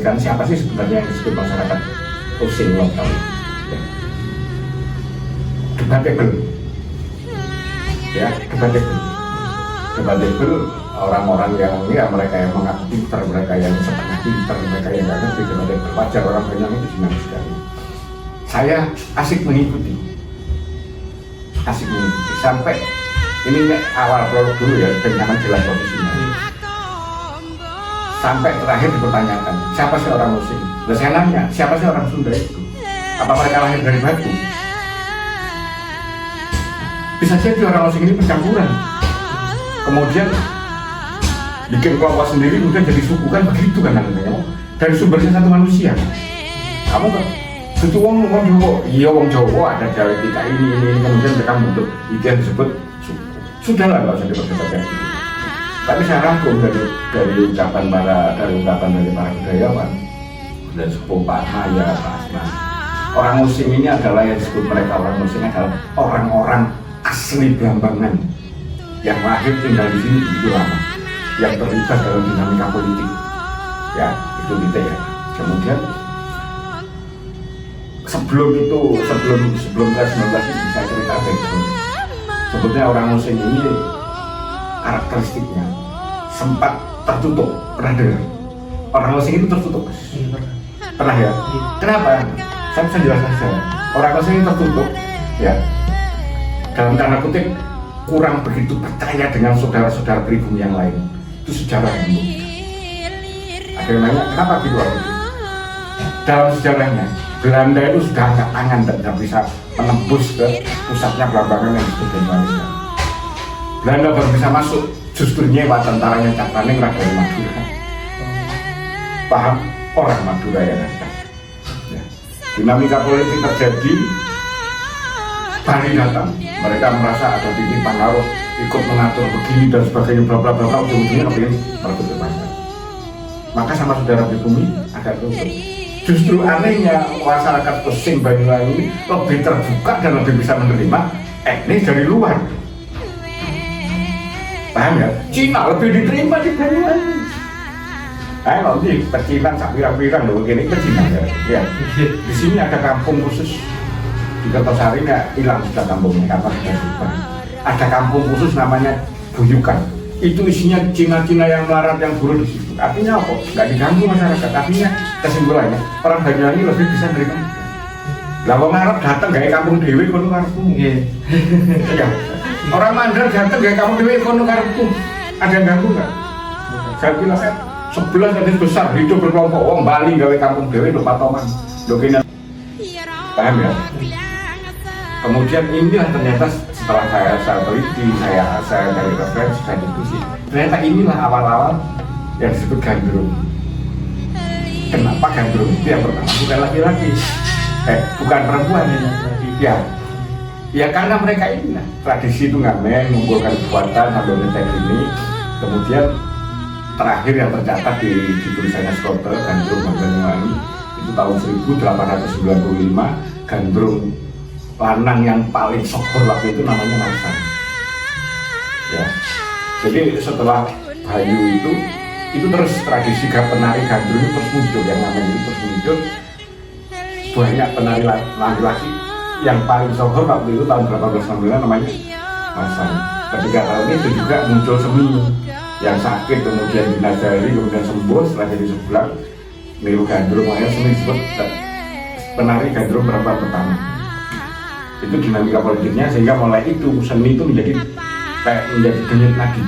menjelaskan siapa sih sebenarnya yang disebut masyarakat Osing lokal. Ya. Debatable, ya debatable orang-orang yang ya mereka yang mengaku pintar, mereka yang setengah pintar, mereka yang nggak ngerti, debatable. Wajar orang banyak itu dinamis sekali. Saya asik mengikuti sampai ini awal prolog dulu ya, dengan jelas posisinya. Sampai terakhir dipertanyakan, siapa sih orang Osing? Nah, saya nanya, siapa sih orang Sunda itu? Apa mereka lahir dari batu? Bisa jadi orang Osing ini percampuran. Kemudian bikin kelompok sendiri, kemudian jadi suku, kan begitu kan namanya. Dari sumbernya satu manusia. Kamu kan itu wong Jawa, iya wong Jawa ada Jawa kita ini kemudian mereka bentuk itu yang disebut suku. Sudahlah nggak usah diperdebatkan. Tapi saya rangkum dari ucapan dari para budayawan dan sepuh Pak Maya, Pak Asman. Orang Osing ini adalah yang disebut mereka orang Osing adalah orang-orang asli Blambangan yang lahir tinggal di sini begitu lama, yang terlibat dalam dinamika politik. Ya, itu gitu ya. Kemudian sebelum kelas 19 itu saya cerita sebetulnya orang Osing ini karakteristiknya sempat tertutup. Pernah dengar? Orang Osing itu tertutup. Pernah ya? Kenapa? Saya bisa jelaskan saja. Orang Osing ini tertutup, ya. Dalam tanda kutip kurang begitu percaya dengan saudara-saudara pribumi yang lain. Itu sejarah yang ada yang nanya kenapa gitu? Dalam sejarahnya Belanda itu sudah angkat tangan dan tidak bisa menembus ke pusatnya Blambangan yang disebut Indonesia. Belanda baru bisa masuk justru nyewa tentaranya Cakraningrat dari Madura. Paham? Orang Madura yang ada. Ya. Dinamika politik terjadi, Bali datang. Mereka merasa ada titipan harus ikut mengatur begini dan sebagainya, bla bla bla. Ujung-ujungnya kepingin merebut kekuasaan. Maka sama saudara pribumi agak tutup. Justru anehnya masyarakat Osing Banyuwangi lebih terbuka dan lebih bisa menerima etnis dari luar. Paham ya? Cina lebih diterima di Banyuwangi. Nanti pecinan sak pirang-pirang loh, begini ke Cina ya. Di sini ada kampung khusus di Kertosari hilang sudah kampungnya karena sudah berubah. Ada kampung khusus namanya Buyukan. Itu isinya Cina-Cina yang melarat, yang buruh di situ. Artinya apa? Nggak diganggu masyarakat. Artinya kesimpulannya orang Banyuwangi lebih bisa menerima. Lah wong Arab datang gaya kampung dewi kono karepku. Ya. Orang Mandar datang gaya kampung dewi kono karepku. Ada yang ganggu nggak? Saya bilang 11 gadis besar hidup berkelompok. Wong Bali gawe kampung dewi do patoman. Do kene. Paham ya? Kemudian inilah ternyata setelah saya teliti, saya dari referensi, saya diskusi, ternyata inilah awal-awal yang disebut gandrung. Kenapa gandrung itu yang pertama bukan laki-laki, bukan perempuan ya karena mereka ini tradisi itu ngamen, mengumpulkan kekuatan sambil ngetek ini. Kemudian terakhir yang tercatat di tulisannya Skotel, gandrung Banyuwangi itu tahun 1895. Gandrung lanang yang paling sohor waktu itu namanya Marsan. Ya. Jadi setelah Bayu itu terus tradisi penari gandrung itu terus muncul, yang namanya itu terus muncul. Banyak penari laki-laki yang paling sohor waktu itu tahun 1899 namanya Marsan. Ketika tahun itu juga muncul seni yang sakit kemudian dinazari kemudian sembuh setelah jadi sebelah niru gandrung, makanya seni disebut penari gandrung perempuan pertama. Itu dinamika politiknya sehingga mulai itu seni itu menjadi denyut nadi.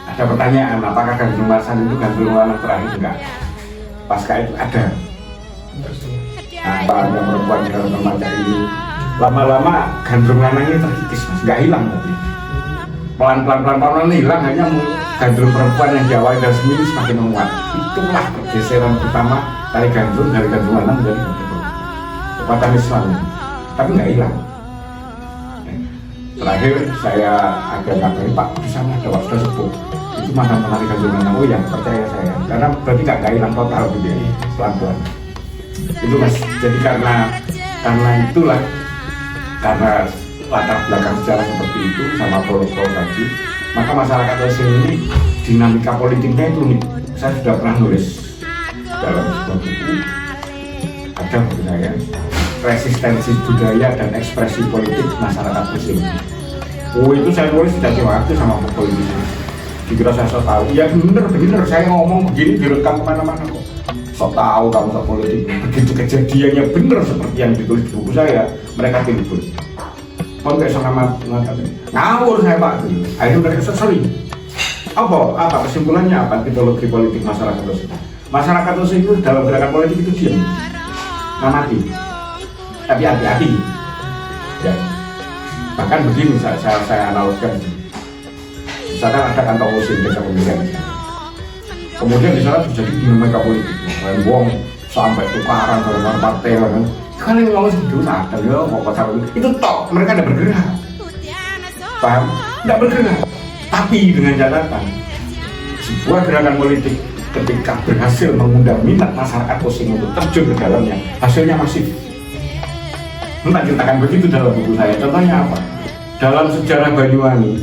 Ada pertanyaan, apakah gandrung Marsan itu gandrung lanang terakhir? Enggak. Pasca itu ada. Nah, yang perempuan dalam remaja ini lama-lama gandrung lanang ini terkikis, mas, nggak hilang tapi pelan-pelan hilang, hanya gandrung perempuan yang diawali dari seni semakin menguat. Itulah pergeseran pertama dari gandrung lanang menjadi gandrung kekuatan Islam, tapi nggak hilang. Terakhir saya ada kabari, Pak, di sana ada waktu sepuh itu mantan penari gandrung lanang. Oh ya, percaya saya, karena berarti nggak hilang total gitu ya, pelan-pelan. Itu mas, jadi karena itulah, karena latar belakang sejarah seperti itu sama protokol tadi, maka masyarakat Osing ini dinamika politiknya itu nih saya sudah pernah nulis dalam sebuah buku, ada buku saya, resistensi budaya dan ekspresi politik masyarakat Muslim. Itu saya nulis tidak waktu sama politisi. Dikira saya so tahu, ya bener saya ngomong begini direkam kemana-mana kok. So tahu kamu so politik, begitu kejadiannya bener seperti yang ditulis di buku saya, mereka timbul. Kok nggak sama ngawur saya Pak. Akhirnya mereka sorry. Apa kesimpulannya apa tipologi politik masyarakat Muslim? Masyarakat Muslim itu dalam gerakan politik itu diam, ngamati, tapi hati-hati. Ya. Bahkan begini saya analogkan. Misalkan ada kantor Muslim desa pemilihan, kemudian di sana terjadi dinamika politik, wong sampai tukaran dengan partai kan. Kan ini ngomong sedih sadar ya, mau pasal itu tok, mereka tidak bergerak. Paham? Tidak bergerak. Tapi dengan catatan, sebuah gerakan politik ketika berhasil mengundang minat masyarakat Muslim untuk terjun ke dalamnya, hasilnya masif. Entah ceritakan begitu dalam buku saya. Contohnya apa? Dalam sejarah Banyuwangi,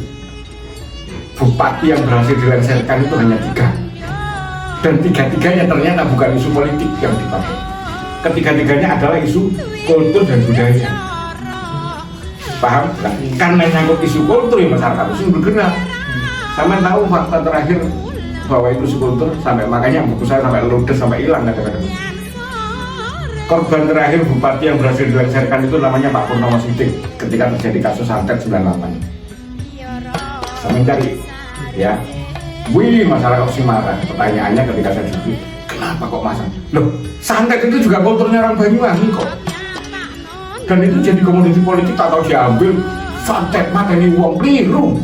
bupati yang berhasil dilengsarkan itu hanya 3, dan 3-tiganya ternyata bukan isu politik yang dipakai. Ketiga-tiganya adalah isu kultur dan budaya. Paham? Nah, karena nyangkut isu kultur ya masyarakat Muslim bergerak. Sama tahu fakta terakhir bahwa itu isu kultur, sampai makanya buku saya sampai ludes, sampai hilang kadang-kadang. Korban terakhir bupati yang berhasil dilengsarkan itu namanya Pak Purnomo Sidik ketika terjadi kasus santet 98. Saya mencari, ya, masalah kok sih marah. Pertanyaannya ketika saya duduk, kenapa kok masalah? Loh, santet itu juga kulturnya orang Banyuwangi kok. Dan itu jadi komoditi politik tak tahu diambil. Santet mateni uang keliru.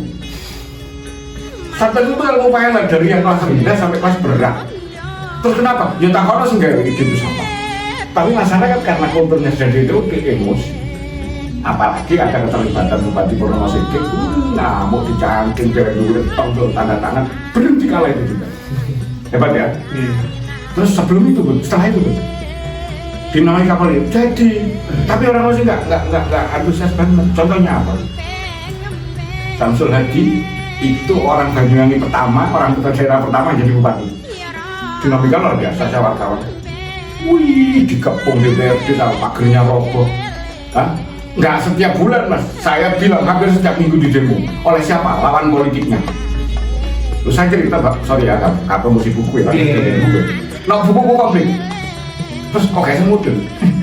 Santet itu ilmu pilot dari yang kelas rendah sampai kelas berat. Terus kenapa? Ya tak harus enggak gitu sama. Tapi masyarakat karena kulturnya sudah itu emosi. Apalagi ada keterlibatan Bupati Purnomo Sidik, mau dicangking dari dulu, tongkol tanda tangan, berhenti kala itu juga. Hebat ya? Terus sebelum itu, setelah itu, dinamai kapal itu jadi, tapi orang masih nggak antusias banget. Contohnya apa? Samsul Hadi itu orang Banyuwangi pertama, orang putra daerah pertama jadi bupati. Dinamika luar biasa, saya wartawan. Wih, dikepung DPRD sama pagernya roboh. Nggak setiap bulan mas, saya bilang hampir setiap minggu di demo. Oleh siapa? Lawan politiknya. Terus saya cerita, sorry ya, kata musik buku ya, no buku komplit. Terus kok kayak semudel?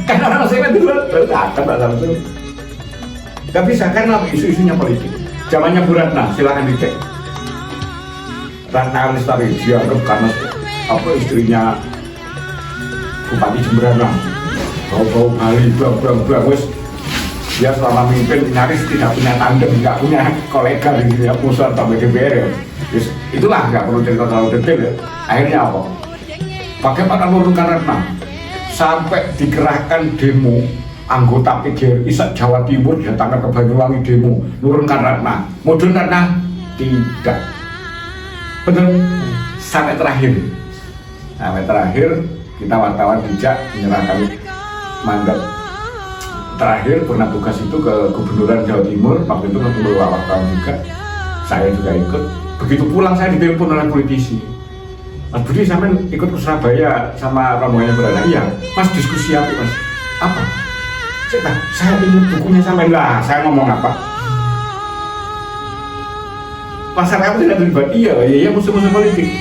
Karena orang saya itu berkata Pak Samsul. Gak bisa, karena isu-isunya politik. Zamannya Bu Ratna, silakan dicek. Ratna Lestari dianggap karena apa istrinya Bupati Jemberana, bau-bau Bali, blang-blang, wes dia selama memimpin nyaris tidak punya tandem, tidak punya kolega di dunia pusat sampai DPR ya. Itulah nggak perlu cerita terlalu detail ya. Akhirnya apa? Bagaimana menurunkan Ratna? Sampai dikerahkan demo anggota PGRI Jawa Timur datangkan ke Banyuwangi demo menurunkan Ratna. Mudun Ratna? Tidak. Betul? Sampai terakhir kita wartawan bijak menyerahkan mandat terakhir pernah tugas itu ke Gubernuran Jawa Timur. Waktu itu ketemu wartawan juga, saya juga ikut. Begitu pulang saya ditelepon oleh politisi, Mas Budi sampai ikut ke Surabaya sama rombongannya berada. Iya, Mas diskusi apa Mas? Apa? Saya ingin bukunya sampai lah. Saya ngomong apa? Pasar kamu tidak terlibat? Iya musuh-musuh politik.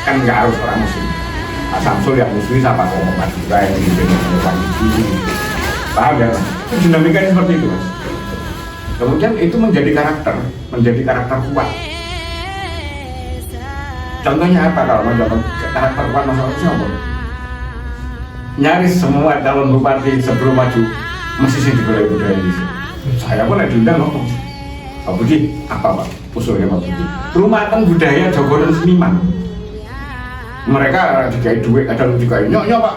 Kan nggak harus orang muslim. Pak Samsul yang muslim sama kok Mas juga yang ini. Paham ya? Dinamikanya seperti itu Mas. Kemudian itu menjadi karakter kuat. Contohnya apa kalau menjadi karakter kuat masalah siapa? Nyaris semua calon bupati sebelum maju masih sih dibelai budaya ini. Saya pun ada diundang ngomong, Pak Budi, apa Pak? Usulnya Pak Budi. Rumahkan budaya Jogo dan seniman. Mereka dikai duit, ada juga nyok Pak.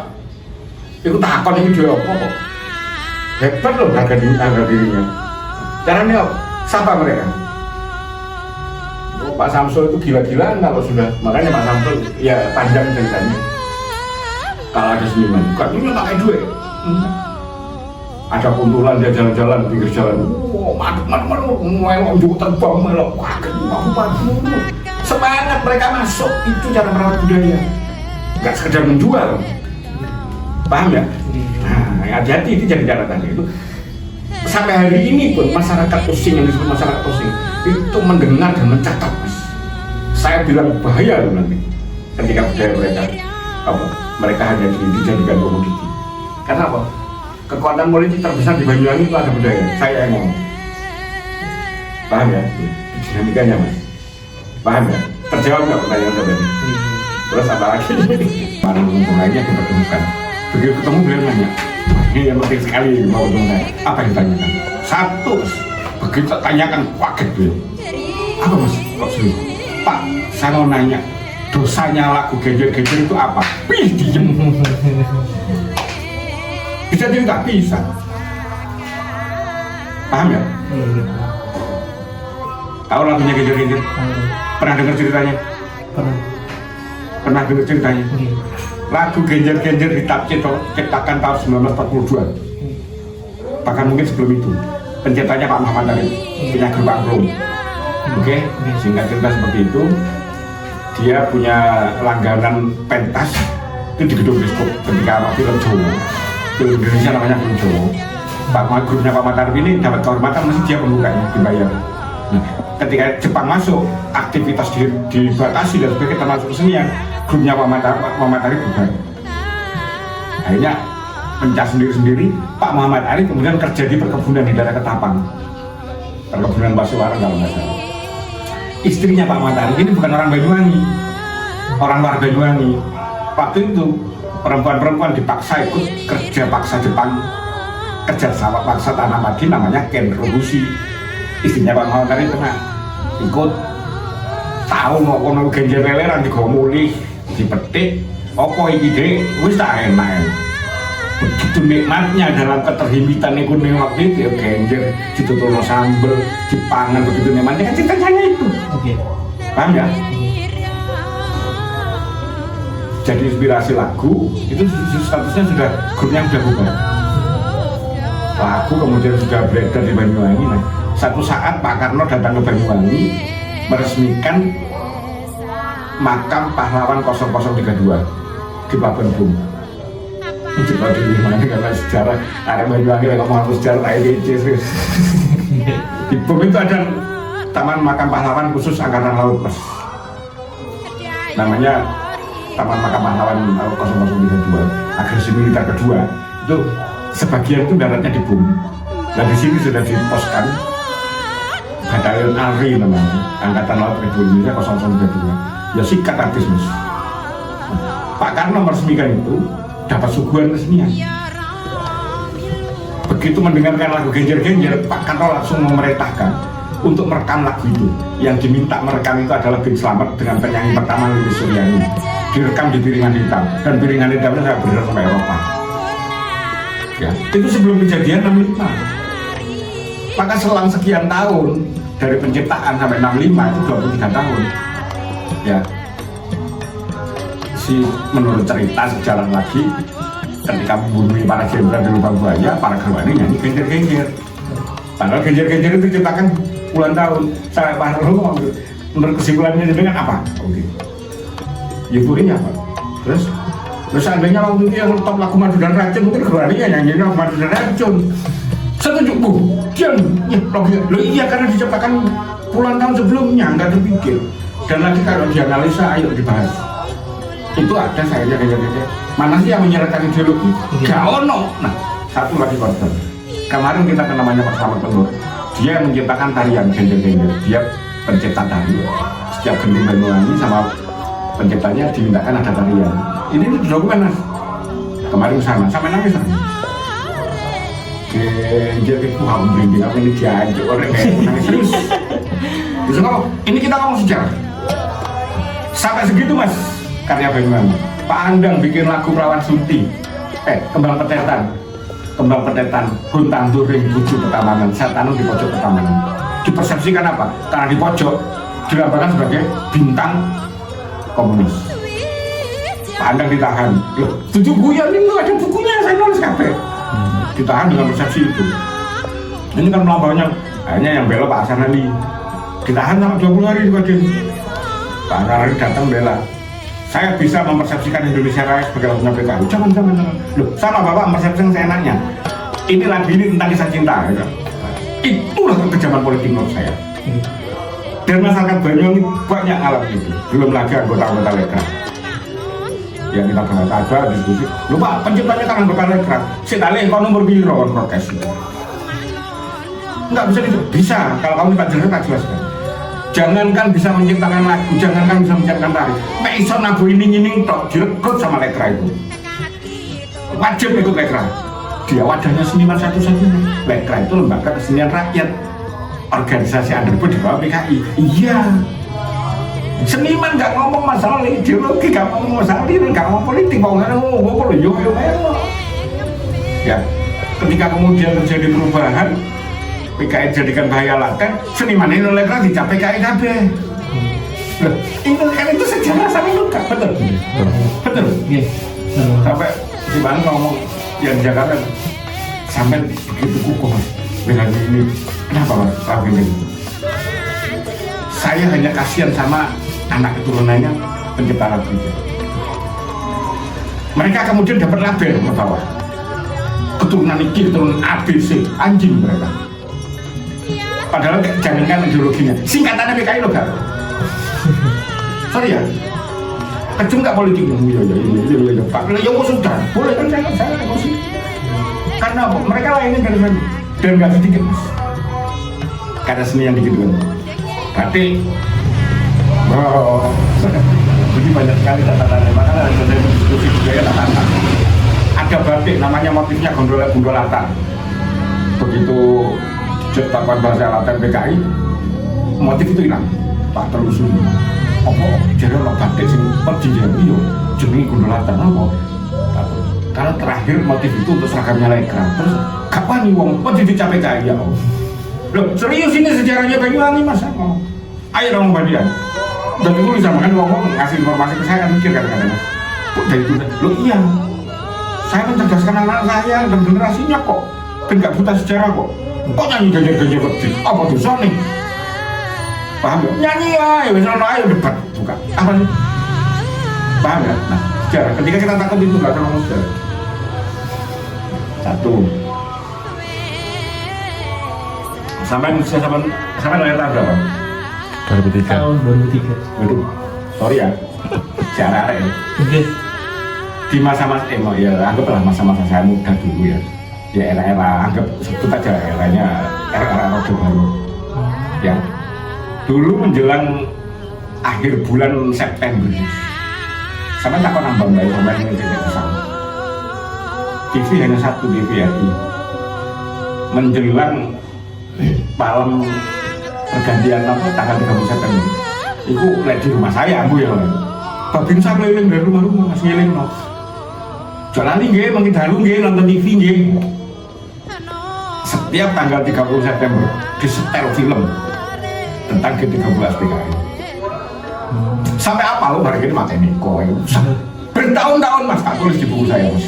Ikut takon ini dia apa kok? Hebat loh harga dirinya. Caranya siapa mereka? Pak Samsul itu gila-gilaan kalau sudah, makanya Pak Samsul ya panjang ceritanya. Kalau ada seniman, bukan ini pakai duit. Ada kuntulan dia jalan-jalan di pinggir jalan. Maduk, melok juga terbang melok. Wah, kenapa semangat mereka masuk, itu cara merawat budaya, nggak sekedar menjual, paham ya? Nah, hati-hati itu jadi catatan itu. Sampai hari ini pun masyarakat Osing, yang disebut masyarakat Osing itu mendengar dan mencatat, Mas. Saya bilang bahaya loh nanti ketika budaya mereka hanya dijadikan komoditi. Karena apa? Kekuatan politik terbesar di Banyuwangi itu ada budaya. Saya yang ngomong. Paham ya? Dinamikanya, Mas. Paham ya? Terjawab nggak pertanyaan saya tadi? Terus apa lagi? Mana untung lainnya kita temukan. Begitu ketemu beliau nanya, ini yang penting sekali mau ketemu saya. Apa yang ditanyakan? Satu, Mas. Begitu tanyakan, kaget beliau. Apa, Mas? Kok serius? Pak, saya mau nanya, dosanya lagu genjer-genjer itu apa? Wih, diem. Bisa dia nggak bisa. Paham ya? Tahu lagunya genjer-genjer? Pernah dengar ceritanya? Pernah dengar ceritanya? Lagu genjer-genjer diciptakan tahun 1942. Bahkan mungkin sebelum itu. Penciptanya Pak Muhammad Arif, punya grup angklung. Oke, singkat cerita seperti itu. Dia punya langganan pentas itu di gedung bioskop ketika film Jawa. Film Indonesia namanya film Jawa. Grupnya Pak Muhammad Arif ini dapat kehormatan, mesti dia pembukanya dibayar. Nah, ketika Jepang masuk, aktivitas dibatasi dan sebagainya termasuk kesenian. Grupnya Pak Muhammad Arif bukan. Akhirnya pencah sendiri-sendiri. Pak Muhammad Arif kemudian kerja di perkebunan di daerah Ketapang, perkebunan Basuwarang kalau nggak salah. Istrinya Pak Muhammad Arif ini bukan orang Banyuwangi, orang luar Banyuwangi. Waktu itu perempuan-perempuan dipaksa ikut kerja paksa Jepang, kerja sawah paksa tanam padi namanya Ken Robusi. Istrinya Pak Muhammad Arif pernah ikut, tahu mau kono genjer leleran digomuli, dipetik, opo iki dek, wis tak enak. Begitu nikmatnya dalam keterhimpitan ekonomi waktu itu ya genjer, ditutup sambel, dipangan, begitu nikmatnya kan ceritanya itu. Oke. Paham ya? Jadi inspirasi lagu itu statusnya sudah grupnya sudah bubar. Lagu kemudian sudah beredar di Banyuwangi. Nah, satu saat Pak Karno datang ke Banyuwangi meresmikan makam pahlawan 0032 di Pelabuhan Bum. Coba dulu mana karena sejarah ada Banyuwangi yang ngomong sejarah IDC. Di Bum itu ada taman makam pahlawan khusus Angkatan Laut, Mas. Namanya Taman Makam Pahlawan 0032, agresi militer kedua. Itu sebagian itu daratnya di Bum. Dan di sini sudah diposkan Batalion ARI namanya, Angkatan Laut Republik Indonesia 0032. Ya sikat habis, Mas. Pak Karno meresmikan itu, dapat suguhan resmian. Begitu mendengarkan lagu genjer-genjer, Pak Karno langsung memerintahkan untuk merekam lagu itu. Yang diminta merekam itu adalah Bing Slamet dengan penyanyi pertama Lilis Suryani. Direkam di Piringan Hitam, dan Piringan Hitamnya saya beredar sampai Eropa. Ya, itu sebelum kejadian 65. Maka selang sekian tahun dari penciptaan sampai 65 itu 23 tahun. Ya, menurut cerita sejarah lagi, ketika membunuh para jenderal di Lubang Buaya, para gerwani nyanyi genjer-genjer. Padahal genjer-genjer itu diciptakan puluhan tahun. Saya Pak Romo menurut kesimpulannya dengan apa? Oke. Euforinya apa? Terus seandainya waktu itu yang top lagu Madu dan Racun, mungkin gerwani nyanyi lagu Madu dan Racun. Setuju, Bu. Diam. Loh iya, karena diciptakan puluhan tahun sebelumnya, nggak terpikir. Dan lagi kalau dianalisa, ayo dibahas. Itu ada saya genjer-genjer. Mana sih yang menyerahkan ideologi? Gak ono. Nah, satu lagi korban. Kemarin kita kan namanya Pak Slamet Telur. Dia yang menciptakan tarian genjer-genjer. Dia pencipta tari. Setiap gending Banyuwangi sama penciptanya dimintakan ada tarian. Ini di dokumen, Mas. Kemarin sama nangis sama. Genjer itu hampir merinding. Apa ini diajak orang kayak nangis serius. Terus ngomong, ini kita ngomong sejarah. Sampai segitu, Mas. Karya Banyuwangi. Pak Andang bikin lagu Perawan Sunti, Kembang Petetan, Huntang Turing, Buju Petamanan, saya tanam di pojok Petamanan. Dipersepsikan apa? Karena di pojok dilambangkan sebagai bintang komunis. Pak Andang ditahan. Loh, 7 bulan ini ada bukunya, saya nulis kabeh. Ditahan dengan persepsi itu. Ini kan melambangnya hanya yang belok Pak Hasan Ali. Ditahan sama 20 hari di Baden. Pak Anwar datang bela. Saya bisa mempersepsikan Indonesia Raya sebagai lagunya PKI. Jangan. Loh, sama Bapak mempersepsikan seenaknya. Ini lagu ini tentang kisah cinta. Ya. Itulah kekejaman politik menurut saya. Dan masyarakat Banyuwangi banyak alami itu. Belum lagi anggota-anggota Lekra. Yang kita bahas ada diskusi. Lupa penciptanya kan anggota Lekra. Setali kalau nomor biru protes. Enggak bisa gitu. Bisa. Kalau kamu tak jelas tak jelaskan. Jangankan bisa menciptakan lagu, jangankan bisa menciptakan tari. Mek iso nabu ini tok direkrut sama Lekra itu. Wajib ikut Lekra. Dia wadahnya seniman satu-satunya. Lekra itu lembaga kesenian rakyat. Organisasi underbud di bawah PKI. Iya. Seniman nggak ngomong masalah ideologi, nggak ngomong masalah ini, nggak ngomong politik, ngomong yo. Ya. Ketika kemudian terjadi perubahan, PKI jadikan bahaya laten, seniman ini oleh kerja dicapai PKI KB. Ini kan itu sejarah sampai luka, betul? Betul? Sampai di mana ngomong yang Jakarta sampai begitu kukuh dengan ini. Kenapa Mas? Ini saya hanya kasihan sama anak keturunannya pencipta lagu itu. Mereka kemudian dapat label ke bawah. Keturunan ini, keturunan ABC, anjing mereka. Padahal jangankan ideologinya, singkatannya PKI loh kan? Sorry ya, kecum nggak politik dong, iya, Pak. Ya sudah, boleh kan saya emosi. Karena mereka lainnya dan nggak sedikit Mas. Karena seni yang dikit kan. Berarti, jadi banyak sekali catatan. Makanya ada diskusi budaya catatan. Ada batik namanya motifnya gondolatan. Begitu cetakan bahasa Latin PKI, motif itu hilang. Pak telusuri. Apa? Jadi orang batik sing pergi ya, iya. Jenenge gondolatan apa? Kalau terakhir motif itu untuk seragamnya Lekra. Terus kapan nih wong? Kok dicapai PKI ya? Loh, serius ini sejarahnya Banyuwangi Mas. Ayo dong Mbak. Dan itu bisa makan ngomong ngasih informasi ke saya kan mikir kadang-kadang. Kok dari itu? Loh iya. Saya mencerdaskan anak saya dan generasinya kok. Dan gak buta sejarah kok. Kok nyanyi ganjar-ganjar pedih? Apa dosa nih? Paham ya? Nyanyi ayo, misalnya ayo debat. Bukan. Apa sih? Paham ya? Nah, sejarah. Ketika kita takut itu gak akan ngomong sejarah. Satu. Sampai lahir tahun berapa? 2003. Tahun 2003. Waduh, sorry ya, sejarah ya. Di masa-masa ya anggaplah masa-masa saya muda dulu ya. Ya era-era, anggap sebut aja eranya era Orde Baru. Ya, dulu menjelang akhir bulan September. Sampai tak pernah nambah sampai ini tidak kesana. TV hanya satu TVRI. Menjelang malam pergantian tanggal 30 September itu lihat di rumah saya Bu ya babin saya keliling dari rumah-rumah masih keliling no jalan ini makin dalu nonton TV nggih setiap tanggal 30 September disetel film tentang G13 PKI sampai apa lo hari ini mati Niko bertahun-tahun Mas tak tulis di buku saya Mas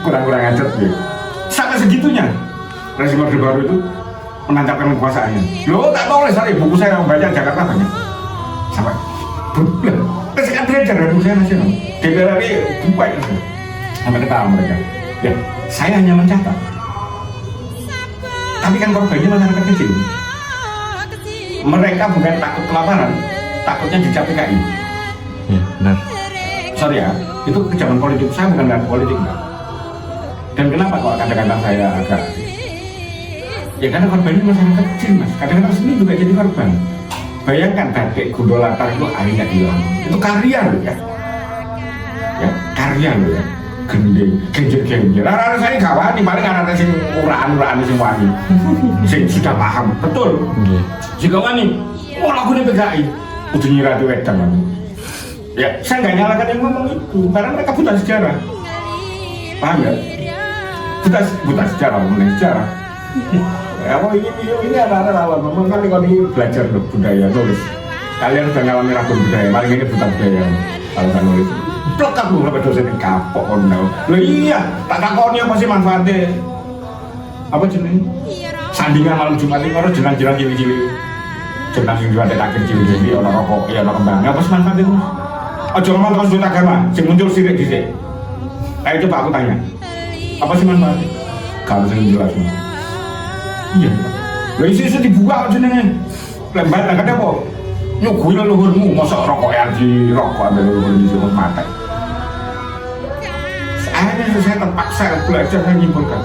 kurang-kurang ajar ya sampai segitunya rezim Orde Baru itu menancapkan kekuasaannya. Loh, tak tahu saya buku saya yang banyak Jakarta banyak. Sampai bulan. Terus kan belajar buku saya nasional. DPR RI buka itu. Sampai ketawa mereka. Ya, saya hanya mencatat. Tapi kan korbannya masyarakat kecil. Mereka bukan takut kelaparan, takutnya dicap PKI. Ya, benar. Sorry ya, itu kejaman politik saya bukan dari politik enggak. Dan kenapa kok kadang-kadang saya agak ya karena korbannya masyarakat kecil Mas, kadang-kadang seni juga jadi korban. Bayangkan batik gondolatan itu akhirnya hilang. Itu karya loh ya. Ya, karya loh ya. Gending, genjer-genjer. Arah-arah saya gak wani, paling arah-arah sing uraan-uraan sing wani. Sing sudah paham, betul. Jika wani, oh lagu ini PKI, udah nyirah di wedang. Ya, saya nggak nyalakan yang ngomong itu, karena mereka buta sejarah. Paham ya? Buta sejarah, mengenai sejarah. Ya, ini ada memang kan kalau ini belajar budaya nulis. Kalian sudah ngalami ragu budaya, paling ini buta budaya. Kalau kan nulis, plekat lu sampai dosen kapok kon. Loh iya, tak takoni apa sih manfaatnya? Apa jenis? Sandingan malam Jumat ini orang jalan-jalan gini-gini. jenang sing diwatekaken cilik ana rokok ya ana kembang. Apa sih manfaat itu? Aja ngomong terus duit agama, sing muncul sirik dhisik. Ayo coba aku tanya. Apa sih manfaat? Kalau sing jelas. Iya. Lah isu dibuka jenenge. Lembar lah kada apa? Nyugui leluhurmu, mosok rokok di rokok ada leluhur di sini mati. Akhirnya saya terpaksa belajar menyimpulkan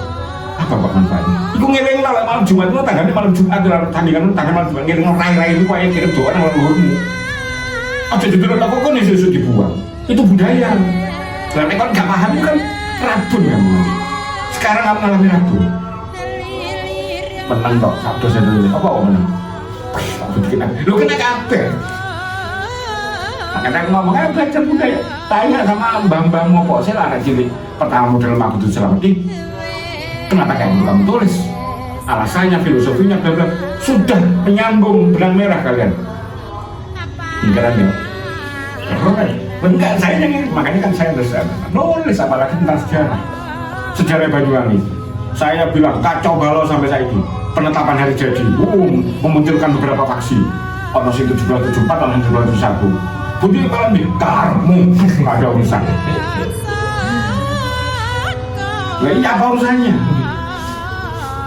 apa manfaatnya. Iku ngeling lah malam Jumat itu tanggane malam Jumat adalah tandingan tanggal malam Jumat ngeling rai-rai itu kayak kirim doa nang leluhurmu. Aja dituruh aku kan isu dibuang. Itu budaya. Lah nek kon gak paham kan rabun ya. Sekarang kamu ngalami rabun. Menang kok, sabdo saya dulu. Apa kok menang? Lu kena kabeh. Makanya aku ngomong aja belajar budaya. Tanya sama mbah-mbah ngopo sih lah anak cilik. Pertama model Mabudu Selamati. Kenapa kayak kamu tulis? Alasannya, filosofinya, bla bla. Sudah menyambung benang merah kalian. Ingkaran ya. Keren. Enggak saya yang makanya kan saya nulis apalagi tentang sejarah. Sejarah Banyuwangi. Saya bilang kacau balau sampai saat ini. Penetapan hari jadi, memunculkan beberapa faksi. Ono sing 1774, ono sing 1771. Budi malam di karmu, nggak ada urusan. Nah ini apa urusannya?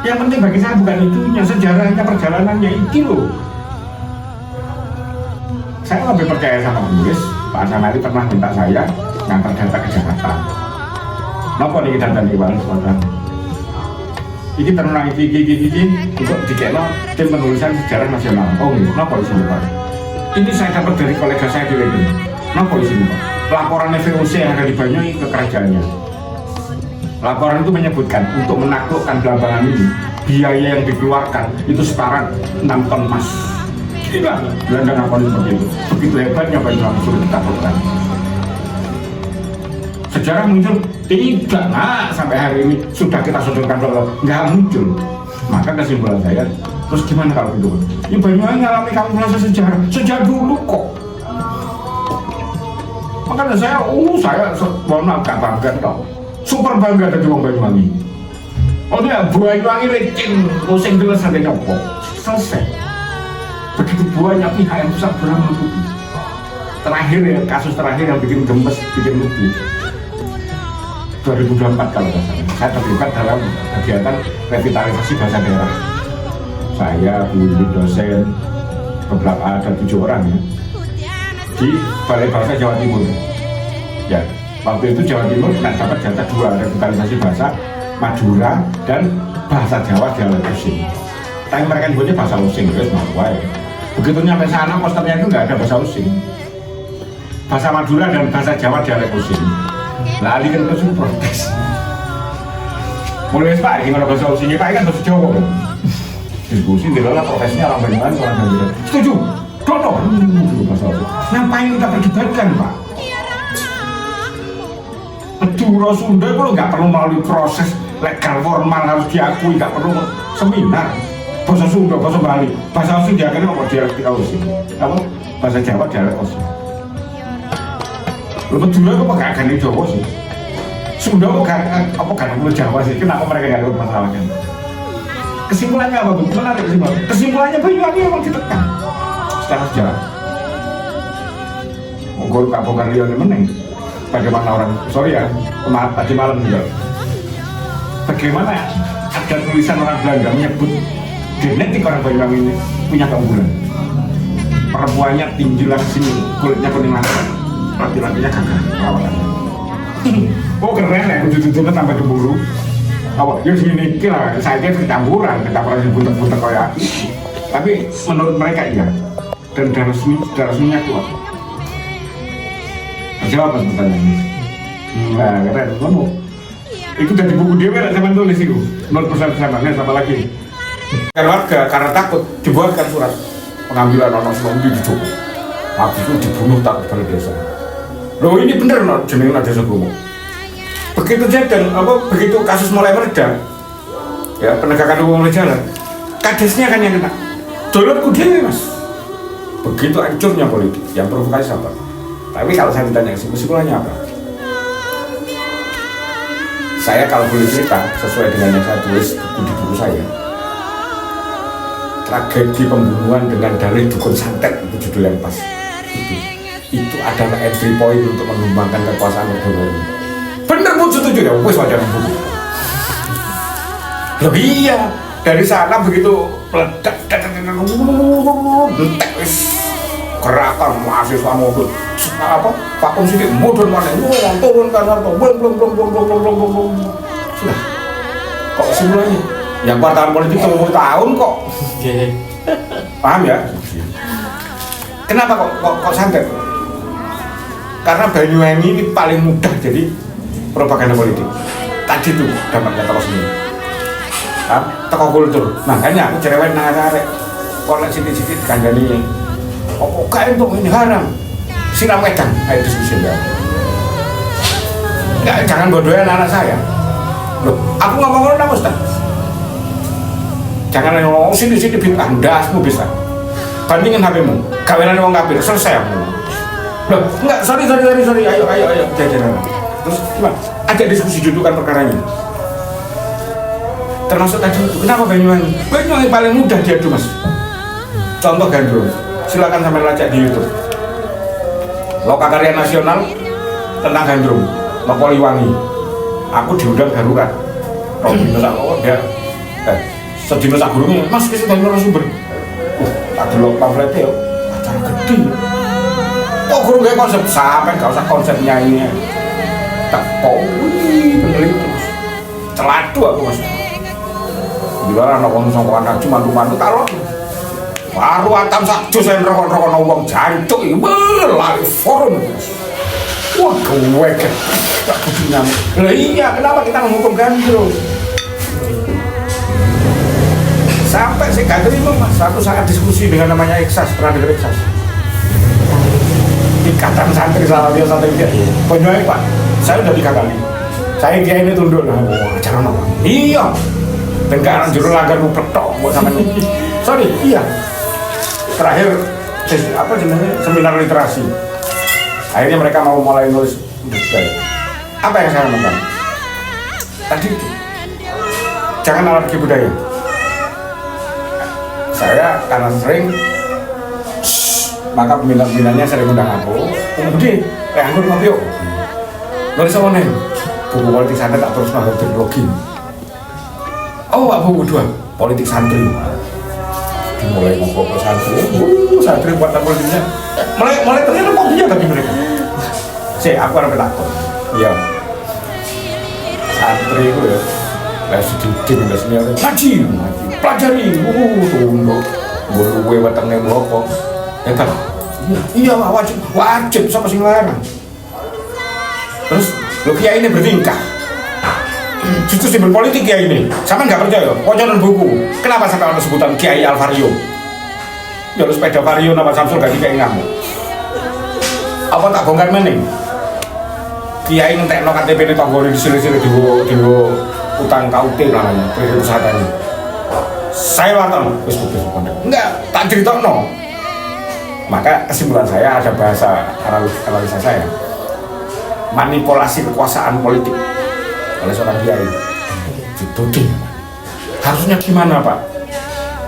Yang penting bagi saya bukan itunya, sejarahnya, perjalanannya itu loh. Saya lebih percaya sama penulis. Pak Samari pernah minta saya ngantar data ke Jakarta. Napa nih data di Bali Selatan? Ini terkenal gigi untuk dikeno tim penulisan sejarah nasional. Oh iya, kenapa di sini Pak? Ini saya dapat dari kolega saya di Leiden. Kenapa di sini Pak? Laporan VOC yang ada di Banyuwangi ke kerajaannya. Laporan itu menyebutkan untuk menaklukkan Belambangan ini biaya yang dikeluarkan itu setara 6 ton emas. Gila, Belanda ngapain seperti itu? Begitu hebatnya Banyuwangi sudah ditaklukkan. Sejarah muncul tidak, nah sampai hari ini sudah kita sodorkan kalau nggak muncul. Maka kesimpulan saya, terus gimana kalau gitu? Ya Banyuwangi ngalami kamuflase sejarah sejak dulu kok. Makanya saya mohon maaf gak bangga tau. Super bangga dari wong Banyuwangi. Oh dia Banyuwangi lecin, sing jelas sampai nyopo. Selesai. Begitu banyak pihak yang bisa menutupi. Terakhir ya, kasus terakhir yang bikin gemes, bikin lucu. 2024 kalau nggak salah, saya terlibat dalam kegiatan revitalisasi bahasa daerah. Saya, Bu dosen, beberapa ada 7 orang ya, di Balai Bahasa Jawa Timur. Ya, waktu itu Jawa Timur dapat jatah 2 revitalisasi bahasa Madura dan bahasa Jawa dialek Osing. Tapi mereka nyebutnya bahasa Osing, guys, ya. Begitu nyampe sana posternya itu nggak ada bahasa Osing, bahasa Madura dan bahasa Jawa dialek Osing. Lah ali kan terus protes. Mulai Pak, gimana bahasa Osingnya Pak kan bahasa Jawa kan? Diskusi adalah protesnya orang Banyuwangi orang Banyuwangi. Setuju? Dono. Bahasa Osing. Ngapain kita perdebatkan Pak? Madura Sunda kalau nggak perlu melalui proses legal formal harus diakui, nggak perlu seminar. Bahasa Sunda, bahasa Bali, bahasa Osing diakhirnya apa dialek Osing? Apa? Bahasa Jawa dialek Osing. Lepas dulu aku gak ganti Jawa sih. Sunda aku gak perlu Jawa sih. Kenapa mereka gak ada masalahnya? Kesimpulannya apa? Menarik kesimpulannya. Kesimpulannya Banyuwangi memang ditekan secara sejarah. Monggo Pak Bokar Lionel meneng. Bagaimana orang, sorry ya, tadi malam juga. Bagaimana ada tulisan orang Belanda menyebut genetik orang Banyuwangi ini punya keunggulan. Perempuannya tinggi langsing, kulitnya kuning langsing. Laki-lakinya kagak perawatannya. Oh keren ya, jujur-jujurnya tambah cemburu. Apa? Ya segini kira, saya kira kecampuran yang buntek-buntek kayak. Tapi menurut mereka iya. Dan resminya kuat. Jawab mas pertanyaannya. Nah keren, kamu. Itu dari buku dia lah zaman tulis itu. 0% sama lagi. Warga karena takut dibuatkan surat pengambilan orang semua di Joko. Habis itu dibunuh tak kepala desa. Loh ini bener no, jenengnya Desa Gomo. Begitu begitu kasus mulai mereda, ya penegakan hukum mulai jalan, kadesnya kan yang kena. Dolotku dia mas. Begitu hancurnya politik, yang provokasi siapa? Tapi kalau saya ditanya kesimpulannya apa? Saya kalau boleh cerita sesuai dengan yang saya tulis di buku saya, tragedi pembunuhan dengan dalih dukun santet, itu judul yang pas. Itu adalah entry point untuk mengembangkan kekuasaan Orde Baru. Bener pun setuju ya, wes wajar buku. Lebih iya, dari sana begitu meledak, detek wis gerakan mahasiswa modul apa vakum sidik modul mana turun kan belum sudah kok semuanya yang wartawan politik 30 tahun kok paham ya kenapa kok santet karena Banyuwangi ini paling mudah jadi propaganda politik tadi tuh dampaknya terus ini teko kultur makanya aku cerewet nang-arek kok nek sithik-sithik kandhani kok kae untuk ini haram siram wedang ayo diskusi ya enggak jangan bodohin anak saya loh aku ngomong apa Ustaz jangan ngomong sini-sini bintang dasmu bisa bandingin HP-mu gaweane wong kafir selesai aku loh enggak sorry ayo jajaran terus gimana ajak diskusi dudukan perkaranya termasuk tadi itu kenapa Banyuwangi paling mudah diadu mas contoh gandrung silakan sampai lacak di YouTube Lokakarya Nasional tentang gandrung Poliwangi aku diundang darurat Robin Saklowo dia sedino sak gurunge mas kisi dari narasumber tak delok pamflete yo acara gede kok gurung gak konsep sampai gak usah konsep nyanyi tak kowi peneliti terus celadu aku mas di luar anak wong sangko anak cuma mantu talon baru atam sak jus yang rokok-rokok wong jancuk iki live forum wah gue tak kebinan lah iya kenapa kita menghukum gandrung sampai saya gak terima mas satu saat diskusi dengan namanya Eksas pernah dengar Eksas ikatan santri salah dia santri dia Banyuwangi pak saya udah 3 kali saya dia ini tunduk lah acara apa iya tenggaran juru langgar petok buat sama ini sorry iya terakhir apa jenisnya seminar literasi akhirnya mereka mau mulai nulis budaya apa yang saya lakukan tadi itu jangan anarki budaya saya karena sering maka pembina-pembinanya sering undang aku kemudian aku ngopi yuk nulis sama nih buku politik santet tak terus nanggung teknologi oh aku kedua politik santri dimulai ngobrol ke santri buat politiknya mulai ternyata kok iya bagi mereka aku harus takut iya santri itu ya les dididik les ngaji pelajari tunduk gue batangnya ngelokok ya kan iya wajib sama sing larang terus lo kiai ini bertingkah justru simbol politik kiai ini sama nggak percaya wajaran buku kenapa sampai ada sebutan Kiai Alvario ya lu sepeda Vario nama Samsul gak kiai ngamu apa tak bongkar mening kiai ngentekno KTP ini tanggori disini-sini di utang KUT namanya kredit usaha tani saya wartawan enggak tak cerita no maka kesimpulan saya ada bahasa analisa saya manipulasi kekuasaan politik oleh seorang kiai dituding harusnya gimana pak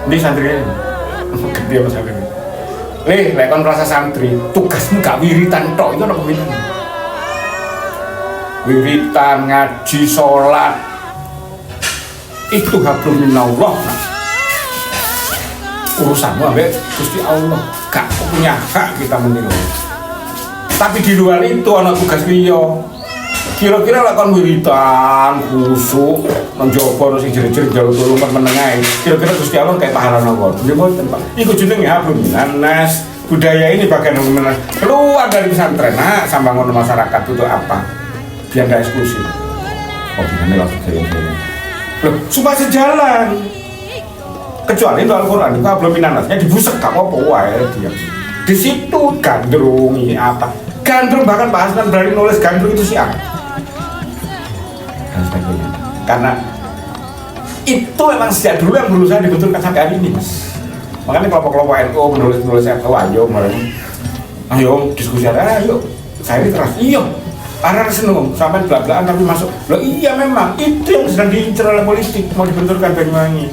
ini santri ini gede sama santri ini lekon merasa santri tugasmu gak wiritan tok itu ada wiritan ngaji sholat itu hablum minallah urusanmu ambek Gusti Allah gak punya hak kita menilai tapi di luar itu anak tugas liya kira-kira lakon wiritan khusuk menjogo sing jejer-jejer jaluk tulungan menengae kira-kira Gusti Allah kayak pahala napa nggih mboten Pak iku jenenge hablum minannas budaya ini bagian dari keluar dari pesantren sama ngono masyarakat itu apa biar nggak eksklusif oh gimana langsung jalan-jalan loh supaya sejalan kecuali itu Al-Quran itu hablum minannasnya dibusek gak apa-apa wae dia di situ gandrung ini apa gandrung bahkan Pak Hasnan berani nulis gandrung itu siapa dan sebagainya karena itu memang sejak dulu yang berusaha dibetulkan sampai hari ini mas makanya kelompok-kelompok NU menulis NU ayo diskusi ayo saya ini keras iya arah seneng sampai belak-belakan tapi masuk loh iya memang itu yang sedang diincar oleh politik mau dibenturkan Banyuwangi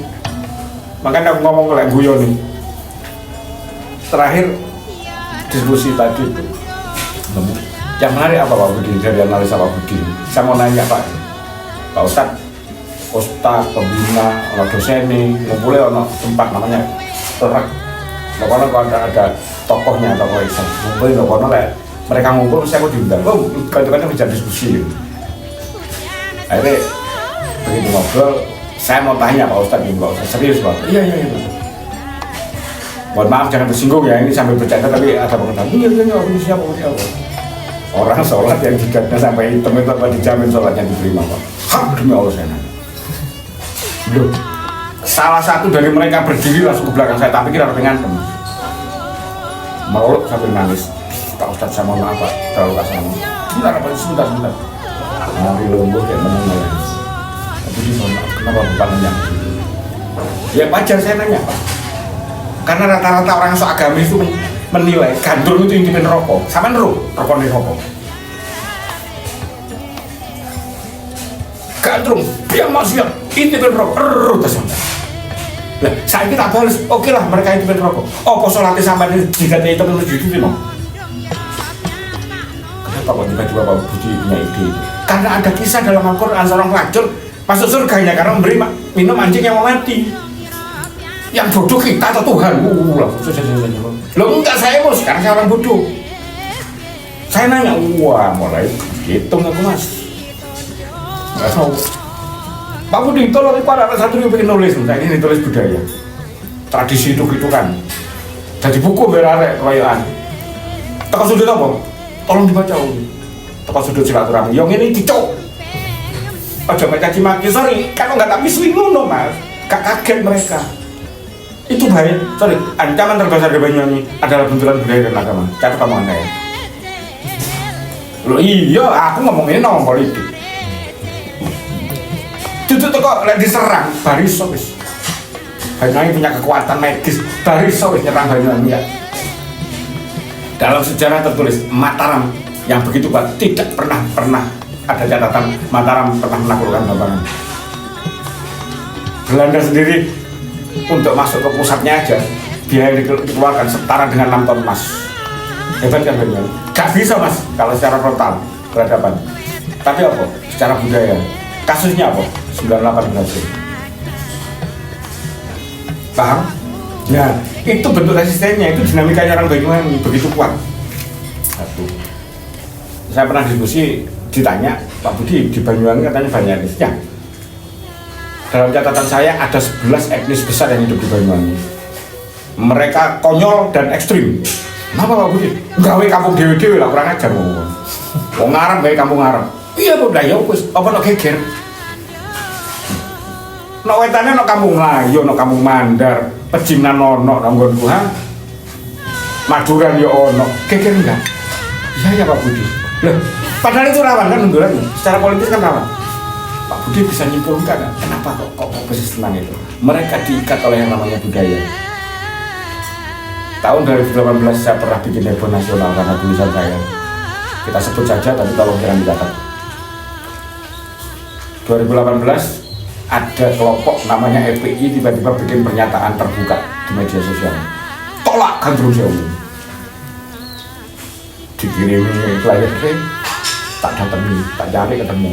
Makanya aku ngomong kayak guyon nih. Terakhir diskusi tadi itu, yang menarik apa Pak Budi dari analisa Pak Budi? Saya mau nanya Pak Ustadz, pembina, dosen nih, ngumpulnya ono tempat namanya terak. Pokoknya kalau ada tokohnya, tokoh Islam, ngumpulin pokoknya kayak mereka ngumpul, saya mau diundang. Kadang-kadang bisa diskusi. Akhirnya begitu ngobrol, saya mau tanya Pak Ustadz, serius Pak? Iya. Mohon maaf jangan tersinggung ya, ini sambil bercanda tapi ada pengenal. Iya, ini siapa? Orang sholat yang jidatnya sampai hitam itu apa dijamin sholatnya diterima Pak? Hak demi Allah saya nanya. Loh, salah satu dari mereka berdiri langsung ke belakang saya, tapi kira dengan teman. Melolok sambil nangis. Pak Ustadz saya mohon maaf Pak, terlalu kasar. Sebentar. Hari lembut kayak menangis. Tapi dia mohon maaf, kenapa bukan yang gitu? Ya wajar saya nanya Pak. Karena rata-rata orang yang agamis itu menilai gandrung itu intimin rokok. Sama rokok nih rokok. Gandrung, dia maksiat, intimin rokok. Lah, saya kita balas, oke lah mereka intimin rokok. Oh, posolati sampai ini jidatnya hitam terus gitu no. Kenapa kok tiba-tiba Pak Budi punya ide? Karena ada kisah dalam Al-Quran seorang pelacur masuk surganya karena memberi minum anjing yang mau mati. Yang bodoh kita atau Tuhan? Loh enggak, saya bos, karena saya orang bodoh. Saya nanya, wah mulai hitung aku mas. Nggak tahu. Pak Budi, tolong para anak satu yang pengen nulis, saya ini tulis budaya. Tradisi itu gitu kan. Jadi buku berarek kelayaan. Teko sudut apa? Tolong dibaca. Teko sudut silaturahmi. Yang ini dicok. Aja mereka cimaki, sorry, kalau nggak tak misui ngono mas. Kaget mereka. Itu bahaya, ancaman terbesar di Banyuwangi adalah benturan budaya dan agama. Catat omongan saya. Loh iya, aku ngomong ini ngomong politik. Itu kok diserang, Bariso wis. Banyuwangi punya kekuatan medis, Bariso wis nyerang Banyuwangi ya. Dalam sejarah tertulis Mataram yang begitu Pak tidak pernah ada catatan Mataram pernah menaklukkan Banyuwangi. Belanda sendiri untuk masuk ke pusatnya aja biaya yang dikeluarkan setara dengan 6 ton emas. Hebat kan Banyuwangi? Gak bisa mas kalau secara frontal peradaban. Tapi apa? Secara budaya. Kasusnya apa? 98 berhasil. Paham? Nah, itu bentuk resistennya, itu dinamikanya orang Banyuwangi begitu kuat. Satu. Saya pernah diskusi, ditanya Pak Budi di Banyuwangi katanya banyak etnisnya. Dalam catatan saya ada 11 etnis besar yang hidup di Banyuwangi. Mereka konyol dan ekstrim. Kenapa Pak Budi? Gawe kampung dewe-dewe lah, kurang ajar ngomong. Wong ngarep gawe kampung ngarep. Iya Bu, ya wis apa nek geger. Nek wetane nek kampung Melayu, nek kampung Mandar, Pecinan ono nang nggonku ha. Maduran yo ono, geger enggak? Iya ya Pak Budi. Loh, padahal itu rawan kan munduran. Secara politis kan rawan. Pak Budi bisa nyimpulkan kenapa kok bisa senang itu? Mereka diikat oleh yang namanya budaya. Tahun 2018 saya pernah bikin heboh nasional karena tulisan saya. Kita sebut saja, tapi tolong jangan dicatat. 2018 ada kelompok namanya FPI tiba-tiba bikin pernyataan terbuka di media sosial. Tolak Gandrung Sewu. Dikirimi flyer tak datangi, tak cari ketemu.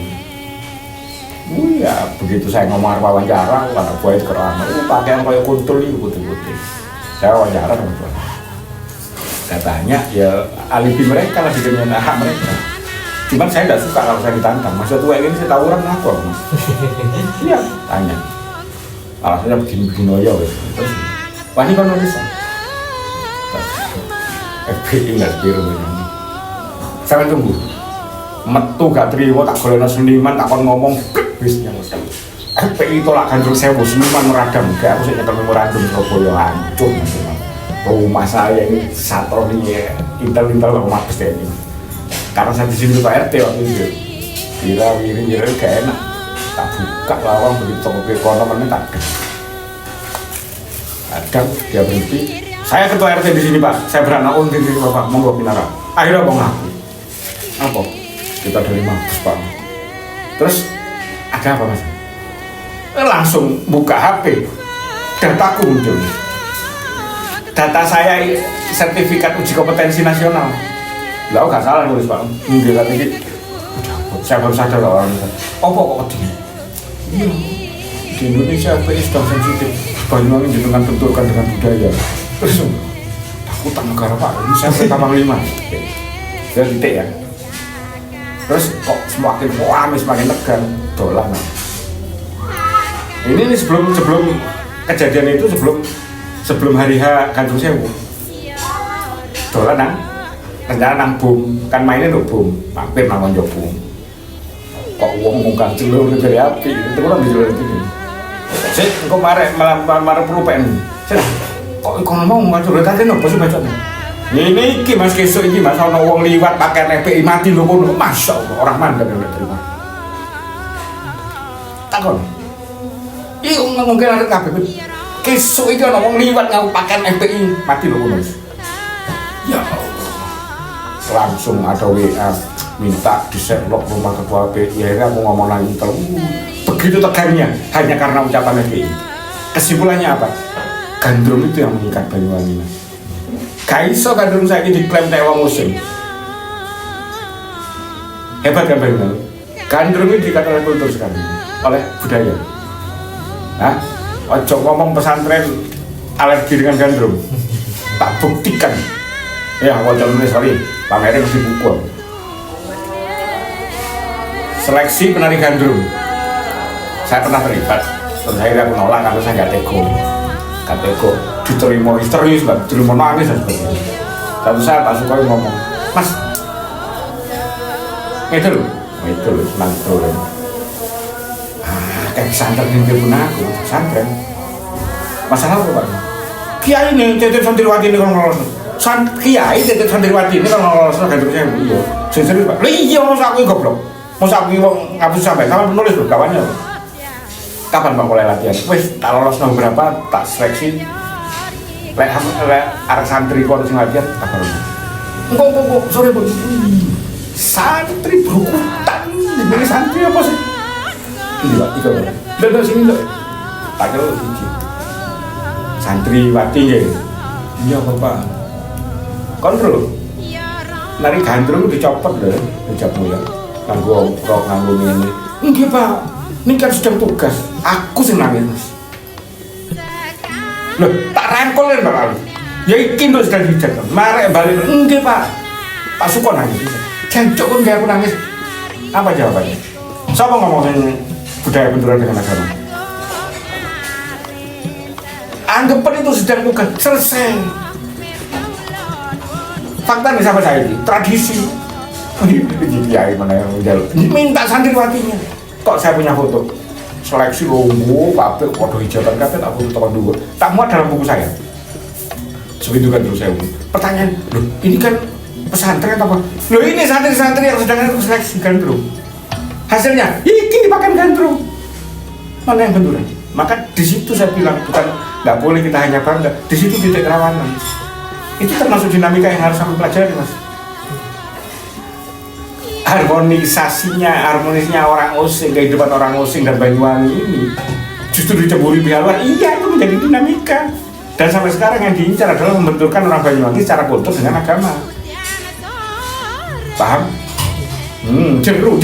Ya begitu saya ngomong wawancara, anak buah itu kerana, pakaian kayak kuntul itu putih-putih. Saya wawancara teman-teman. Saya tanya, ya alibi mereka lah bikinnya hak mereka. Cuman saya tidak suka kalau saya ditantang. Masa tua ini saya tahu orang aku mas. Iya, tanya. Alasannya begini-begini aja wes. Terus, wah ini kan nulis. FPI nggak biru ini. Saya tunggu. Metu gak terima tak golongan seniman tak kon ngomong bisnya mas. FPI tolak Gandrung Sewu seniman meradam. Kayak aku sih nyetel memorandum Surabaya hancur mas. Rumah saya ini satro nih intel-intel rumah pes ini. Karena saya di sini Pak RT waktu itu. Wira gak enak. Tak buka lawang begitu ke ekonomi tak kadang dia berhenti. Saya ketua RT di sini Pak. Saya beranak di sini Bapak monggo pinara. Akhirnya mau ngaku. Apa? Kita dari Mabes Pak. Terus ada apa mas? Langsung buka HP. dataku muncul. Data saya sertifikat uji kompetensi nasional. Lah gak salah nulis Pak. Nggih kan iki. Saya baru sadar orang itu. Kok ini? Iya. Di Indonesia PI sedang sensitif. Banyuwangi jenengan benturkan dengan budaya. Terus takutan negara Pak. Ini saya pertama 5. Ya titik ya. Terus kok semakin rame, semakin tegang. Dolan. Ini sebelum kejadian itu sebelum hari H Gandrung Sewu. Dolan nang rencana nang bom, kan mainnya no bom, mampir nang konco bom. Kok wong mungkang celur dari api, itu kan di luar itu. Sik, engko marek malah perupen. Sik. Kok ngomong macam kan opo sih bacane? Ini iki Mas kesuk iki Mas ana wong liwat pakai FPI mati lho kono. Masyaallah orang mandek nek terima. Takon. Iki mungkin ada kabeh. Kesuk iki ana wong liwat ngau pakai FPI mati lho kono. Ya Allah. Langsung ada WA minta disenlok rumah ketua PI. Akhirnya aku ngomong lagi begitu tegangnya hanya karena ucapan FPI. Kesimpulannya apa? Gandrung itu yang mengikat Banyuwangi. Gak iso Gandrung saya ini diklaim tewa musim. Hebat kan Banyuwangi? Gandrung ini diikat oleh kultur sekali, oleh budaya. Hah? Ojo ngomong pesantren alergi dengan Gandrung. Tak buktikan. Ya, wajar nulis sorry, pamerin mesti pukul. Seleksi penari Gandrung, saya pernah terlibat. Terus akhirnya aku nolak karena saya nggak tego, diterima histeris, diterima nangis dan sebagainya. Satu saat Pak Sukoy ngomong, Mas, itu loh, senang betul. Kayak pesantren yang pun aku, pesantren. Masalah apa Pak? Kiai ini, titip santriwati ini kalau ngelolos. Kiai titip santriwati ini kalau ngelolos Gandrung Sewu. Iya, serius Pak. Iya, masa aku goblok. Masa aku ngapus sampai, sama penulis loh, kawannya loh. Kapan Pak mulai latihan? Wes, tak lolos nomor berapa, tak seleksi. Lek arek santri kono sing latihan, tak baru. Engko, sore Bu. Santri berukutan. Ini santri apa sih? Ini Pak, itu. Udah sini loh. Tak kira siji. Santriwati nggih. Iya Bapak. Kontrol. Nari Gandrung dicopot lho, dicopot ya. Nganggo rok nganggo ngene. Nggih Pak, ini kan sedang tugas. Aku sing nangis Mas. Loh, tak rangkulin Pak Ali. Ya iki lho sedang dijak. Marek balik. Nggih Pak. Pak Suko nangis. Jancuk kon gak aku nangis. Apa jawabannya? Siapa ngomongin budaya benturan dengan agama? Anggapan itu sedang tugas. Selesai. Fakta nih sama saya ini, tradisi. Kiai mana yang jalur minta santriwatinya. Kok saya punya foto seleksi logo pabrik waduh hijauan kabeh tak foto tahun dulu tak muat dalam buku saya. Sebegitu kan terus saya pertanyaan, loh ini kan pesantren apa? Loh ini santri-santri yang sedang seleksi Gandrung. Hasilnya ini dipakai Gandrung. Mana yang benturan? Maka di situ saya bilang bukan nggak boleh kita hanya bangga. Di situ titik kerawanan. Itu termasuk dinamika yang harus kami pelajari Mas. Harmonisnya orang Osing, kehidupan orang Osing dan Banyuwangi ini justru dicemburi pihak luar. Iya, itu menjadi dinamika. Dan sampai sekarang yang diincar adalah membenturkan orang Banyuwangi secara kultur dengan agama. Paham? Jeru.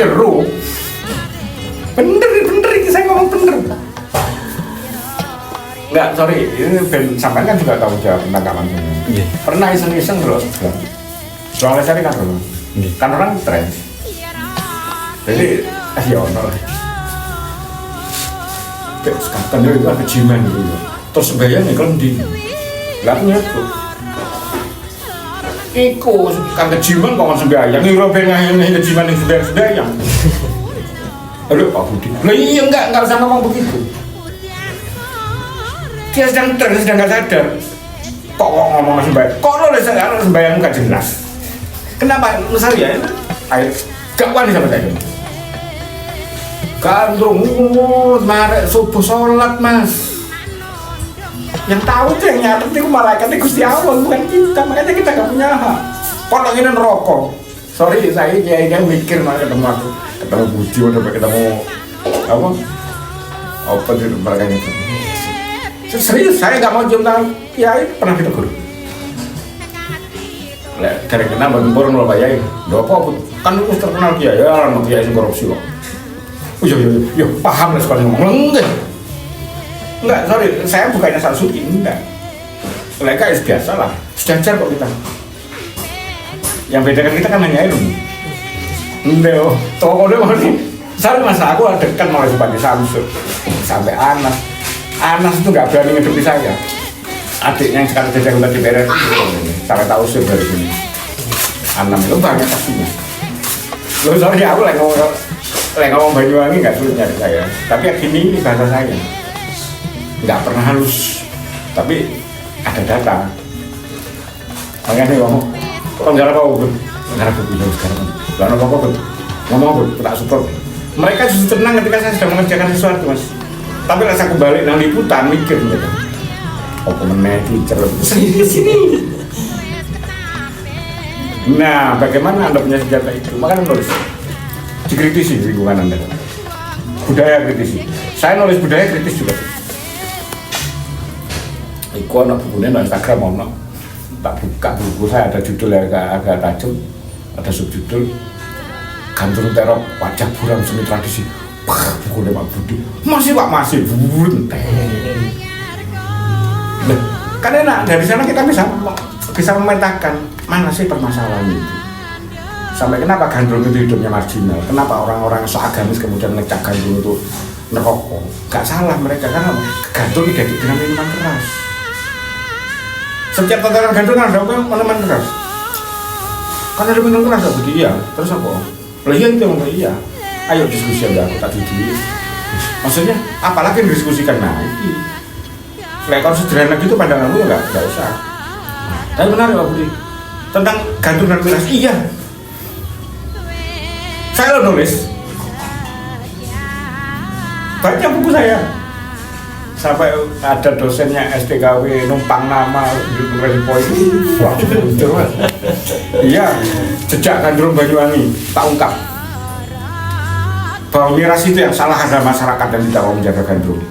Bener ini saya ngomong bener. Enggak, sorry, ini sampai kan juga tahu jawab tentang keamanan. Iya. Pernah iseng-iseng terus. Soalnya saya kan dulu. Kan orang tren. Jadi, ya ono lah. Sekarang itu ada jiman gitu. Terus sembahyang ya kalau di lapnya tuh. Iku kan kejiman kok sembahyang. Ngira pengen kejiman yang sembahyang. Aduh Pak Budi. Lah iya enggak usah ngomong begitu. Dia sedang nggak sadar. Kok ngomong sembahyang? Kok lo sembahyang nggak jelas? Kenapa? Misalnya, ayo gak wani sama saya. Gandrung, marek subuh sholat Mas. Yang tahu tuh yang nyatet itu malaikatnya Gusti Allah, bukan kita. Makanya kita gak punya hak. Kalau ini rokok. Sorry, saya kayak mikir malah ketemu Budi, udah ketemu apa? Apa di mereka itu? Serius, saya nggak mau cium tangan kiai, pernah ditegur. Dari kenal bagi purun loh Pak Yai, doa apa? Kan itu terkenal kiai, ya orang kiai yang korupsi kok. Oh iya, paham lah sekali ngomong. Enggak, sorry, saya bukannya Samsudin, enggak. Mereka biasa lah, sejajar kok kita. Yang bedakan kita kan hanya ilmu. Enggak, toko dia mau nih. Saya masa aku dekat mulai sebagai Samsud sampai Anas. Anas itu nggak berani ngedepi saya. Adiknya yang sekarang jadi anggota DPR sampai tahu sih dari sini. Anam itu banyak kasusnya. Loh sorry aku lagi ngomong Banyuwangi nggak sulit nyari saya. Tapi ya gini ini bahasa saya. Nggak pernah halus. Tapi ada data. Makanya nih ngomong. Kok nggak apa apa? Nggak apa apa sekarang. Nggak apa apa. Ngomong apa? Tak support. Mereka justru tenang ketika saya sedang mengerjakan sesuatu mas. Tapi rasa aku balik nang liputan mikir mereka. Apa meneh teacher sini. Nah, bagaimana Anda punya senjata itu? Makanya nulis. Dikritisi lingkungan Anda. Budaya kritisi. Saya nulis budaya kritis juga. Iku ana bukunya di Instagram ono. Tak buka buku saya ada judul yang agak tajam. Ada subjudul Gandrung Terop Wajah Buram Seni Tradisi. Buku Pak Budi. Masih Pak masih. Kan enak, dari sana kita bisa memetakan mana sih permasalahan itu. Sampai kenapa gandrung itu hidupnya marginal, kenapa orang-orang seagamis kemudian ngecak gandrung itu nerokok. Gak salah mereka, karena gandrung identik dengan minuman keras. Setiap tataran gandrung ada minuman keras. Kan ada minuman keras, Budi, iya. Terus apa? Lah iya itu ngomong iya. Ayo diskusi aja, aku tadi dulu. Maksudnya, apalagi didiskusikan lagi. Kalau sederhana gitu pandanganmu ya nggak usah. Tapi benar ya Pak Budi tentang gantung dan keras. Iya, saya lo nulis, baca buku saya. Sampai ada dosennya SPKW numpang nama di poin. Wah, betul mas. Iya, jejak Gandrung Banyuwangi tak ungkap bahwa miras itu yang salah ada masyarakat dan tidak mau menjaga gandrung.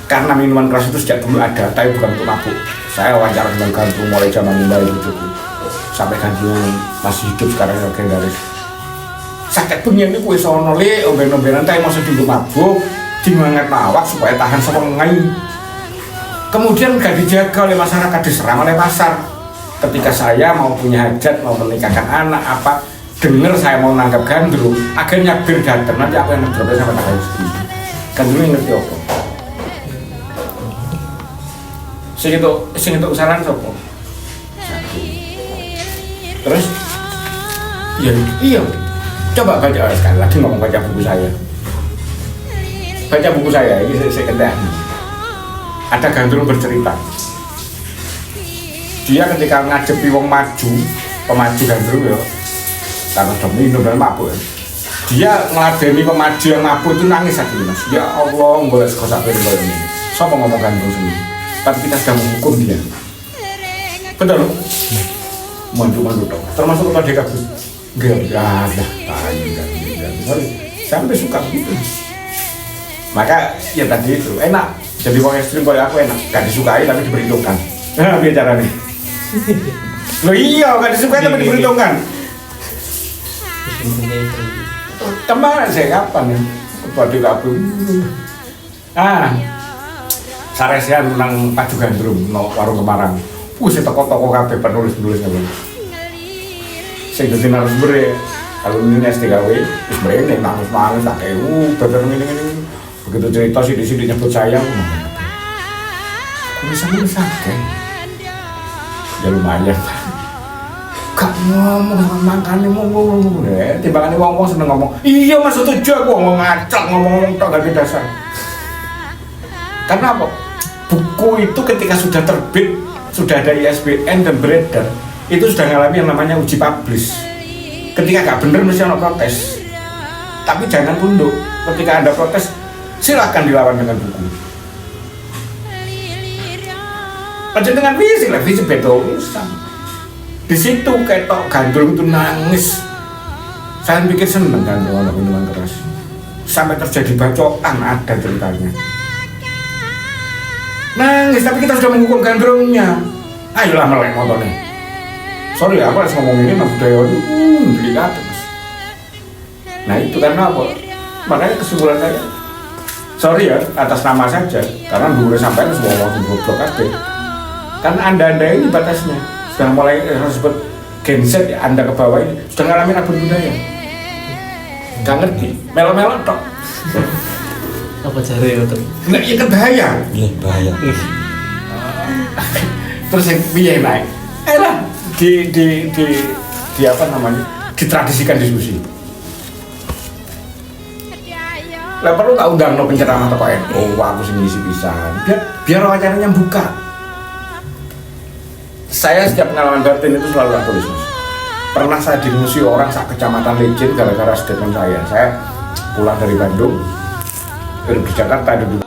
Karena minuman keras itu sejak dulu ada, tapi bukan untuk mabuk. Saya wawancara dengan gandrung mulai zaman Mbak itu sampai gandrung masih hidup sekarang legendaris. Sakit punya ini kue sono le, omben-ombenan tapi masih dulu mabuk, dimangat awak supaya tahan sewengai. Kemudian gak dijaga oleh masyarakat, diserang oleh pasar. Ketika saya mau punya hajat, mau menikahkan anak apa, dengar saya mau nangkap gandrung, akhirnya bir datang, nanti aku yang ngedropnya sampai tanggal segini. Gandrung yang ngerti apa? Sing itu saran sopo. Terus iya. Coba baca sekali lagi ngomong baca buku saya. Baca buku saya ini saya kendah. Ada gandrung bercerita. Dia ketika ngadepi wong maju, pemaju gandrung ya. Karena sudah minum dan mabuk. Dia ngeladeni pemaju yang mabuk itu nangis hati mas. Ya Allah, boleh sekolah ini. Siapa ngomong gandrung sendiri? Tapi kita sudah menghukum dia. Betul? Mandu-mandu dong. Termasuk kalau dia kabur. Gak ada. Sampai suka gitu. Maka ya tadi itu enak. Jadi orang ekstrim kalau aku enak. Gak disukai tapi diperhitungkan. Nah bicara nih. Loh iya gak disukai tapi diperhitungkan. Kemarin saya kapan ya? Waduh kabur. Saresian tentang Paju Gandrung, no, warung Kemarang. Saya toko-toko kabeh penulis-penulisnya bang. Saya jadi narasumber kalau ini STKW, terus mereka nangis-nangis, tak kayak bener ini. Begitu cerita sih nyebut saya, aku bisa sakit. Ya lumayan. Gak ngomong, makannya ngomong deh. Timbangannya ngomong seneng ngomong. Iya mas setuju aku ngomong ngacak, ngomong tak gak dasar. Karena apa? Buku itu ketika sudah terbit, sudah ada ISBN dan beredar, itu sudah mengalami yang namanya uji publish. Ketika nggak benar mesti ada protes. Tapi jangan tunduk. Ketika Anda protes, silakan dilawan dengan buku. Aja dengan visi betul. Di situ ketok Gandrung itu nangis. Saya pikir seneng Gandrung anak minuman keras. Sampai terjadi bacokan ada ceritanya. Nangis, tapi kita sudah menghukum gandrungnya. Ayolah melek motornya. Sorry, aku harus ngomong ini sama budaya itu delik Mas. Nah itu karena apa? Makanya kesimpulan saya, sorry ya atas nama saja, karena dulu sampai semua orang goblok kabeh. Karena anda ini batasnya sudah mulai disebut Gen Z ya, anda ke bawah ini sudah ngalamin abun budaya. Gak ngerti, melo-melo tok. Apa cari itu? Nggak, iya kan bahaya. Iya, bahaya. Terus yang piye naik? Lah di apa namanya? Ditradisikan diskusi. Lah perlu tak undang no penceramah atau NU, aku sing ngisi pisan. Biar wawancaranya buka. Saya setiap pengalaman batin itu selalu tak tulis. Pernah saya dimusuhi orang sak kecamatan Lejen gara-gara statement saya. Saya pulang dari Bandung, di Jakarta duduk